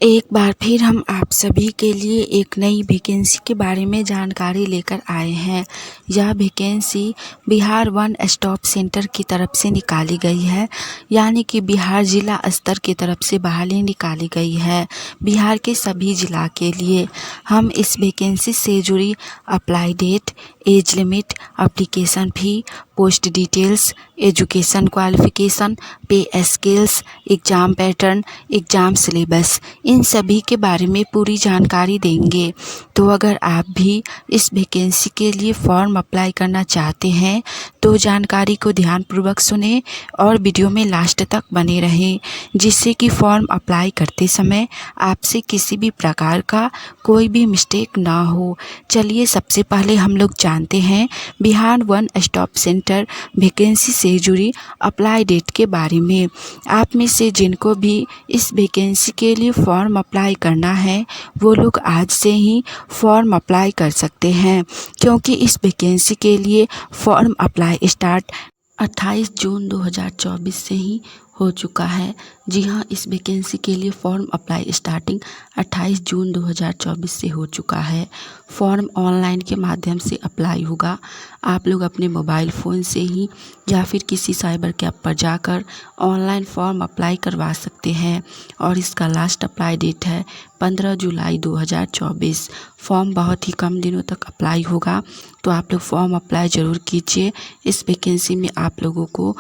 एक बार फिर हम आप सभी के लिए एक नई वैकेंसी के बारे में जानकारी लेकर आए हैं। यह vacancy Bihar one stop centre की तरफ से निकाली गई है, यानी कि बिहार जिला स्तर की तरफ से बहाली निकाली गई है बिहार के सभी जिला के लिए। हम इस वैकेंसी से जुड़ी apply date, age limit, application fee, post details, education qualification, pay scales, exam pattern, exam syllabus, इन सभी के बारे में पूरी जानकारी देंगे। तो अगर आप भी इस वैकेंसी के लिए फॉर्म अप्लाई करना चाहते हैं तो जानकारी को ध्यानपूर्वक सुनें और वीडियो में लास्ट तक बने रहें, जिससे कि फॉर्म अप्लाई करते समय आपसे किसी भी प्रकार का कोई भी मिस्टेक ना हो। चलिए सबसे पहले हम लोग जानते हैं Bihar one stop centre vacancy से जुड़ी अप्लाई डेट के बारे में। आप में से जिनको भी इस वैकेंसी के लिए फॉर्म अप्लाई करना है वो लोग आज से ही फॉर्म अप्लाई कर सकते हैं, क्योंकि इस वैकेंसी के लिए फॉर्म अप्लाई स्टार्ट 28 जून 2024 से ही हो चुका है। जी हाँ, इस वैकेंसी के लिए फॉर्म अप्लाई स्टार्टिंग 28 जून 2024 से हो चुका है। फॉर्म ऑनलाइन के माध्यम से अप्लाई होगा। आप लोग अपने मोबाइल फ़ोन से ही या फिर किसी साइबर कैफ़े पर जाकर ऑनलाइन फॉर्म अप्लाई करवा सकते हैं और इसका लास्ट अप्लाई डेट है 15 जुलाई 2024। फॉर्म बहुत ही कम दिनों तक अप्लाई होगा, तो आप लोग फॉर्म अप्लाई ज़रूर कीजिए। इस वैकेंसी में आप लोगों को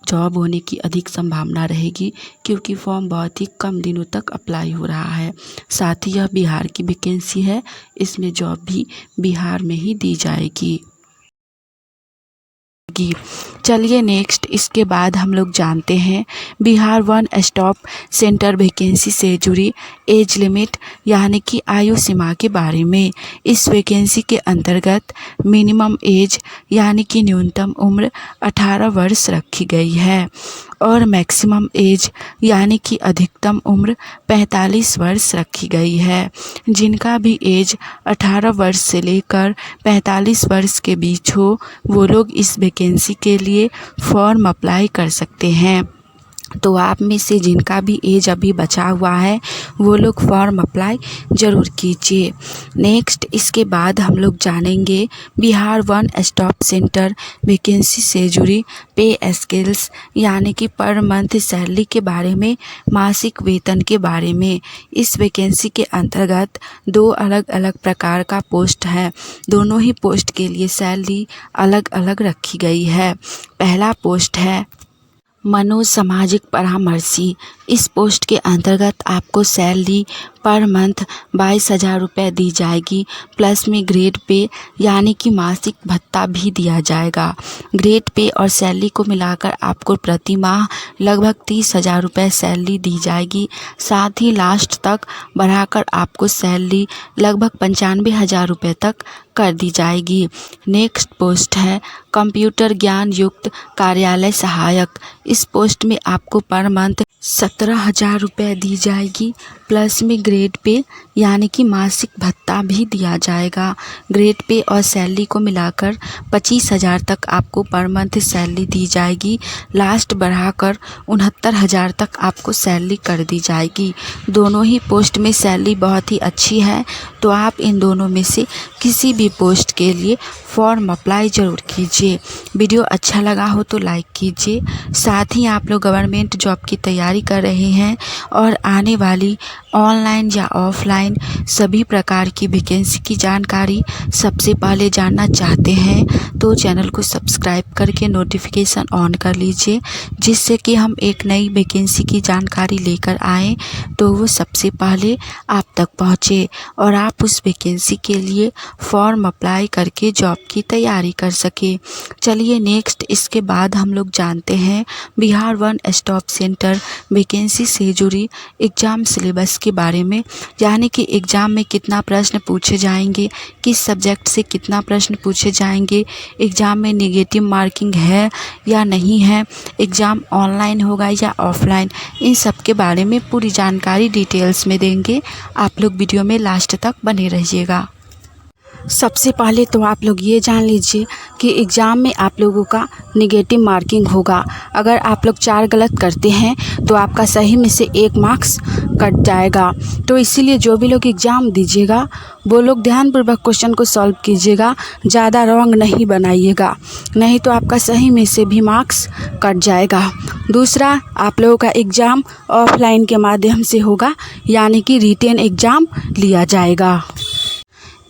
जॉब होने की अधिक संभावना रहेगी, क्योंकि फॉर्म बहुत ही कम दिनों तक अप्लाई हो रहा है। साथ ही यह बिहार की वैकेंसी है, इसमें जॉब भी बिहार में ही दी जाएगी। चलिए नेक्स्ट, इसके बाद हम लोग जानते हैं Bihar one stop centre vacancy से जुड़ी एज लिमिट यानी कि आयु सीमा के बारे में। इस वैकेंसी के अंतर्गत मिनिमम एज यानी कि न्यूनतम उम्र 18 वर्ष रखी गई है और मैक्सिमम एज यानी कि अधिकतम उम्र 45 वर्ष रखी गई है। जिनका भी एज 18 वर्ष से लेकर 45 वर्ष के बीच हो वो लोग इस वैकेंसी के लिए फॉर्म अप्लाई कर सकते हैं। तो आप में से जिनका भी एज अभी बचा हुआ है वो लोग फॉर्म अप्लाई ज़रूर कीजिए। नेक्स्ट, इसके बाद हम लोग जानेंगे Bihar one stop centre vacancy से जुड़ी पे स्केल्स यानी कि पर मंथ सैलरी के बारे में, मासिक वेतन के बारे में। इस वैकेंसी के अंतर्गत दो अलग अलग प्रकार का पोस्ट है। दोनों ही पोस्ट के लिए सैलरी अलग अलग रखी गई है। पहला पोस्ट है मनोसामाजिक परामर्शी। इस पोस्ट के अंतर्गत आपको सैलरी पर मंथ 22,000 रुपये दी जाएगी, प्लस में ग्रेड पे यानी कि मासिक भत्ता भी दिया जाएगा। ग्रेड पे और सैलरी को मिलाकर आपको प्रति माह लगभग 30,000 रुपये सैलरी दी जाएगी। साथ ही लास्ट तक बढ़ाकर आपको सैलरी लगभग 95,000 रुपये तक कर दी जाएगी। नेक्स्ट पोस्ट है कंप्यूटर ज्ञान युक्त कार्यालय सहायक। इस पोस्ट में आपको पर मंथ 17,000 रुपये दी जाएगी, प्लस में ग्रेड पे यानी कि मासिक भत्ता भी दिया जाएगा। ग्रेड पे और सैलरी को मिलाकर 25,000 तक आपको पर मंथ सैलरी दी जाएगी। लास्ट बढ़ाकर 69,000 तक आपको सैलरी कर दी जाएगी। दोनों ही पोस्ट में सैलरी बहुत ही अच्छी है, तो आप इन दोनों में से किसी भी पोस्ट के लिए फॉर्म अप्लाई ज़रूर कीजिए। वीडियो अच्छा लगा हो तो लाइक कीजिए। साथ ही आप लोग गवर्नमेंट जॉब की तैयारी कर रहे हैं और आने वाली ऑनलाइन या ऑफलाइन सभी प्रकार की वैकेंसी की जानकारी सबसे पहले जानना चाहते हैं तो चैनल को सब्सक्राइब करके नोटिफिकेशन ऑन कर लीजिए, जिससे कि हम एक नई वैकेंसी की जानकारी लेकर आएँ तो वो सबसे पहले आप तक पहुँचे और आप उस वैकेंसी के लिए फॉर्म अप्लाई करके जॉब की तैयारी कर सके। चलिए नेक्स्ट, इसके बाद हम लोग जानते हैं Bihar one stop centre vacancy से जुड़ी एग्ज़ाम सिलेबस के बारे में, यानी कि एग्ज़ाम में कितना प्रश्न पूछे जाएंगे, किस सब्जेक्ट से कितना प्रश्न पूछे जाएंगे, एग्ज़ाम में नेगेटिव मार्किंग है या नहीं है, एग्ज़ाम ऑनलाइन होगा या ऑफलाइन, इन सब के बारे में पूरी जानकारी डिटेल्स में देंगे। आप लोग वीडियो में लास्ट तक बने रहिएगा। सबसे पहले तो आप लोग ये जान लीजिए कि एग्ज़ाम में आप लोगों का निगेटिव मार्किंग होगा। अगर आप लोग 4 गलत करते हैं तो आपका सही में से 1 मार्क्स कट जाएगा। तो इसीलिए जो भी लोग एग्ज़ाम दीजिएगा वो लोग ध्यानपूर्वक क्वेश्चन को सॉल्व कीजिएगा, ज़्यादा रॉन्ग नहीं बनाइएगा, नहीं तो आपका सही में से भी मार्क्स कट जाएगा। दूसरा, आप लोगों का एग्ज़ाम ऑफलाइन के माध्यम से होगा, यानी कि रिटेन एग्ज़ाम लिया जाएगा।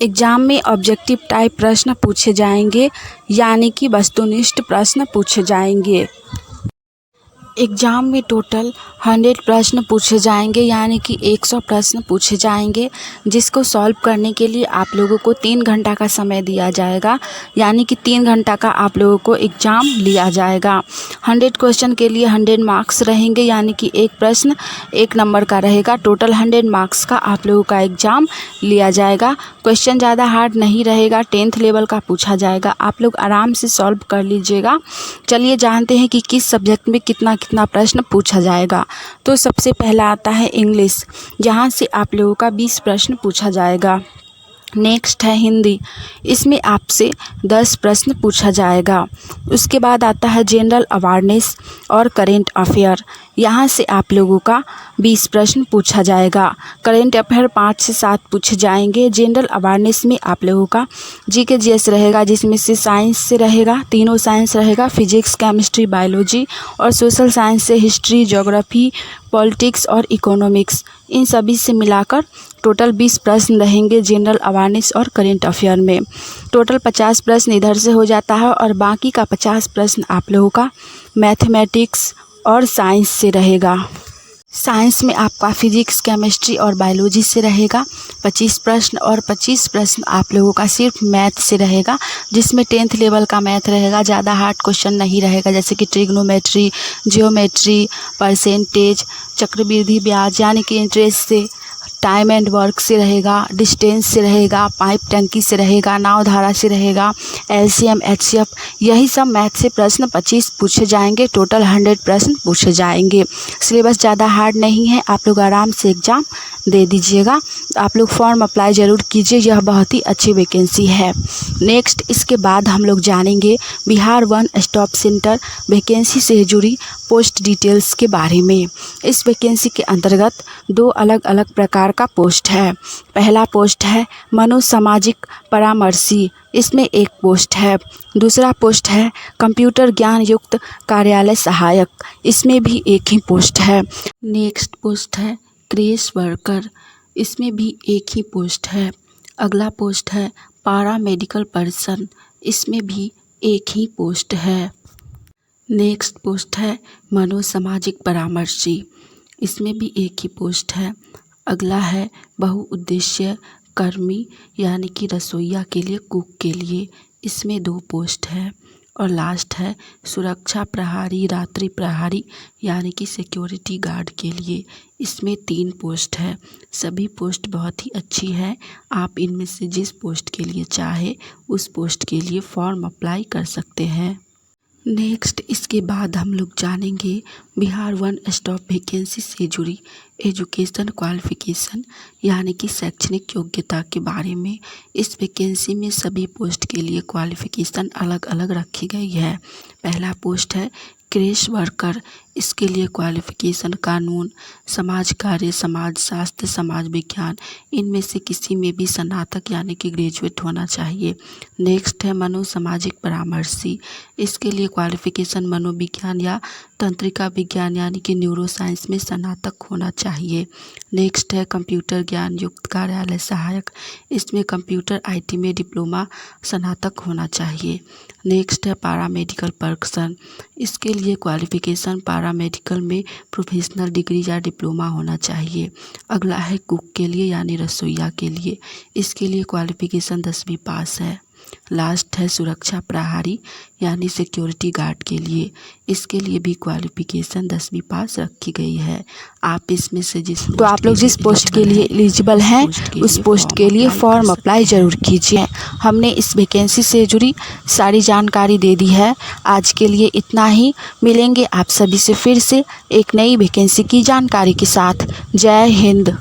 एग्ज़ाम में ऑब्जेक्टिव टाइप प्रश्न पूछे जाएंगे, यानी कि वस्तुनिष्ठ प्रश्न पूछे जाएंगे। एग्ज़ाम में टोटल 100 प्रश्न पूछे जाएंगे, यानी कि 100 प्रश्न पूछे जाएंगे, जिसको सॉल्व करने के लिए आप लोगों को 3 घंटा का समय दिया जाएगा, यानी कि 3 घंटा का आप लोगों को एग्ज़ाम लिया जाएगा। 100 क्वेश्चन के लिए 100 मार्क्स रहेंगे, यानी कि एक प्रश्न 1 नंबर का रहेगा। टोटल 100 मार्क्स का आप लोगों का एग्ज़ाम लिया जाएगा। क्वेश्चन ज़्यादा हार्ड नहीं रहेगा, 10th लेवल का पूछा जाएगा। आप लोग आराम से सॉल्व कर लीजिएगा। चलिए जानते हैं कि किस सब्जेक्ट में कितना प्रश्न पूछा जाएगा। तो सबसे पहला आता है इंग्लिश, जहाँ से आप लोगों का 20 प्रश्न पूछा जाएगा। नेक्स्ट है हिंदी, इसमें आपसे 10 प्रश्न पूछा जाएगा। उसके बाद आता है जनरल अवेयरनेस और करेंट अफेयर, यहाँ से आप लोगों का 20 प्रश्न पूछा जाएगा। करेंट अफेयर 5 से 7 पूछे जाएंगे। जनरल अवेयरनेस में आप लोगों का जीके जीएस रहेगा, जिसमें से साइंस से रहेगा, तीनों साइंस रहेगा, फिजिक्स, केमिस्ट्री, बायोलॉजी, और सोशल साइंस से हिस्ट्री, ज्योग्राफी, पॉलिटिक्स और इकोनॉमिक्स, इन सभी से मिलाकर टोटल 20 प्रश्न रहेंगे जनरल अवेयरनेस और करेंट अफेयर में। टोटल 50 प्रश्न इधर से हो जाता है, और बाकी का 50 प्रश्न आप लोगों का मैथमेटिक्स और साइंस से रहेगा। साइंस में आपका फिजिक्स, केमिस्ट्री और बायोलॉजी से रहेगा 25 प्रश्न, और 25 प्रश्न आप लोगों का सिर्फ मैथ से रहेगा, जिसमें 10th लेवल का मैथ रहेगा। ज़्यादा हार्ड क्वेश्चन नहीं रहेगा, जैसे कि ट्रिग्नोमेट्री, जियोमेट्री, परसेंटेज, चक्रवृद्धि ब्याज, यानी कि इंटरेस्ट से, टाइम एंड वर्क से रहेगा, डिस्टेंस से रहेगा, पाइप टंकी से रहेगा, नाव धारा से रहेगा, एलसीएम, एचसीएफ, यही सब मैथ से प्रश्न 25 पूछे जाएंगे। टोटल 100 प्रश्न पूछे जाएंगे। सिलेबस ज़्यादा हार्ड नहीं है, आप लोग आराम से एग्ज़ाम दे दीजिएगा। आप लोग फॉर्म अप्लाई ज़रूर कीजिए, यह बहुत ही अच्छी वैकेंसी है। नेक्स्ट, इसके बाद हम लोग जानेंगे Bihar one stop centre vacancy से जुड़ी पोस्ट डिटेल्स के बारे में। इस वैकेंसी के अंतर्गत 2 अलग अलग प्रकार का पोस्ट है। पहला पोस्ट है मनोसामाजिक परामर्शी, इसमें 1 पोस्ट है। दूसरा पोस्ट है कंप्यूटर ज्ञान युक्त कार्यालय सहायक, इसमें भी 1 ही पोस्ट है। नेक्स्ट पोस्ट है क्रेश वर्कर, इसमें भी 1 ही पोस्ट है। अगला पोस्ट है पारा मेडिकल पर्सन, इसमें भी 1 ही पोस्ट है। नेक्स्ट पोस्ट है मनोसामाजिक परामर्शी, इसमें भी 1 ही पोस्ट है। अगला है बहुउद्देश्य कर्मी, यानी कि रसोइया के लिए, कुक के लिए, इसमें 2 पोस्ट है। और लास्ट है सुरक्षा प्रहरी, रात्रि प्रहरी, यानी कि सिक्योरिटी गार्ड के लिए, इसमें 3 पोस्ट है। सभी पोस्ट बहुत ही अच्छी है। आप इनमें से जिस पोस्ट के लिए चाहे उस पोस्ट के लिए फॉर्म अप्लाई कर सकते हैं। नेक्स्ट, इसके बाद हम लोग जानेंगे बिहार वन स्टॉप वैकेंसी से जुड़ी एजुकेशन क्वालिफिकेशन, यानी कि शैक्षणिक योग्यता के बारे में। इस वैकेंसी में सभी पोस्ट के लिए क्वालिफिकेशन अलग अलग रखी गई है। पहला पोस्ट है क्रेश वर्कर, इसके लिए क्वालिफिकेशन कानून, समाज कार्य, समाज शास्त्र, समाज विज्ञान, इनमें से किसी में भी स्नातक यानी कि ग्रेजुएट होना चाहिए। नेक्स्ट है मनोसामाजिक परामर्शी, इसके लिए क्वालिफिकेशन मनोविज्ञान या तंत्रिका विज्ञान यानी कि न्यूरो साइंस में स्नातक होना चाहिए। नेक्स्ट है कंप्यूटर ज्ञान युक्त कार्यालय सहायक, इसमें कंप्यूटर आईटी में डिप्लोमा स्नातक होना चाहिए। नेक्स्ट है पैरामेडिकल पर्सन, इसके लिए क्वालिफिकेशन पैरामेडिकल में प्रोफेशनल डिग्री या डिप्लोमा होना चाहिए। अगला है कुक के लिए यानी रसोइया के लिए, इसके लिए क्वालिफिकेशन 10वीं पास है। लास्ट है सुरक्षा प्रहरी यानी सिक्योरिटी गार्ड के लिए, इसके लिए भी क्वालिफिकेशन 10वीं पास रखी गई है। आप इसमें से तो आप लोग जिस पोस्ट के लिए एलिजिबल हैं उस पोस्ट के लिए फॉर्म अप्लाई ज़रूर कीजिए। हमने इस वैकेंसी से जुड़ी सारी जानकारी दे दी है। आज के लिए इतना ही, मिलेंगे आप सभी से फिर से एक नई वैकेंसी की जानकारी के साथ। जय हिंद।